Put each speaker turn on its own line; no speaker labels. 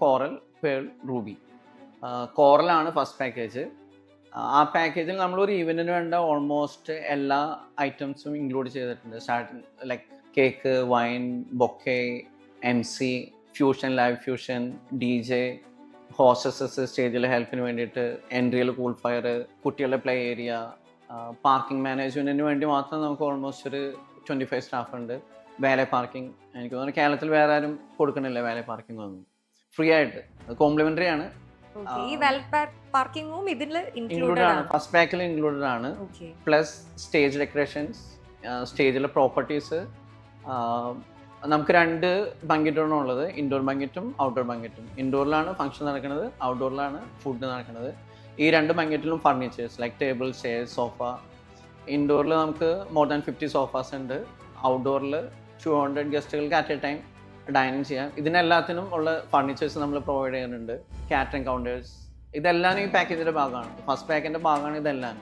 Coral, pearl, ruby. കോറലാണ് first package. ആ പാക്കേജിൽ നമ്മളൊരു ഈവൻറ്റിന് വേണ്ട ഓൾമോസ്റ്റ് എല്ലാ ഐറ്റംസും ഇൻക്ലൂഡ് ചെയ്തിട്ടുണ്ട്. Starting like cake, wine, bouquet, MC, fusion, live fusion, DJ, ഹോസ്റ്റസസ് സ്റ്റേജിലെ ഹെൽപ്പിന് വേണ്ടിയിട്ട്, എൻട്രിയിൽ കൂൾ ഫയർ, കുട്ടികളുടെ പ്ലേ ഏരിയ, പാർക്കിംഗ് മാനേജ്മെൻറ്റിന് വേണ്ടി മാത്രം നമുക്ക് ഓൾമോസ്റ്റ് ഒരു 25 സ്റ്റാഫ് ഉണ്ട്. വാലെ പാർക്കിംഗ് എനിക്ക് തോന്നുന്നു കേരളത്തിൽ വേറെ ആരും കൊടുക്കണില്ല വാലെ പാർക്കിംഗ് ഒന്നും. ഫ്രീ ആയിട്ട്, കോംപ്ലിമെൻ്ററി ആണ്.
ഈ പാർക്കിംഗും ഇതിൽ
ഇൻക്ലൂഡഡ് ആണ്, ഫസ്റ്റ് പാക്കിൽ ഇൻക്ലൂഡഡ് ആണ്. പ്ലസ് സ്റ്റേജ് ഡെക്കറേഷൻസ്, സ്റ്റേജിലെ പ്രോപ്പർട്ടീസ്. നമുക്ക് 2 ബങ്കറ്റാണ് ഉള്ളത്, ഇൻഡോർ ബങ്കറ്റും ഔട്ട്ഡോർ ബങ്കറ്റും. ഇൻഡോറിലാണ് ഫംഗ്ഷൻ നടക്കുന്നത്, ഔട്ട്ഡോറിലാണ് ഫുഡ് നടക്കുന്നത്. ഈ 2 ബങ്കറ്റിലും furnitures like table, chairs, sofa. ഇൻഡോറിൽ നമുക്ക് മോർ ദാൻ 50 സോഫാസ് ഉണ്ട്. ഔട്ട്ഡോറിൽ 200 ഗസ്റ്റുകൾക്ക് അറ്റ് എ ടൈം ഡൈനിങ് ചെയ്യാം. ഇതിനെല്ലാത്തിനും ഉള്ള ഫർണിച്ചേഴ്സ് നമ്മൾ പ്രൊവൈഡ് ചെയ്യുന്നുണ്ട്. കാറ്ററിംഗ് കൗണ്ടേഴ്സ്, ഇതെല്ലാം ഈ പാക്കേജിൻ്റെ ഭാഗമാണ്. ഫസ്റ്റ് പാക്കിൻ്റെ ഭാഗമാണ് ഇതെല്ലാം.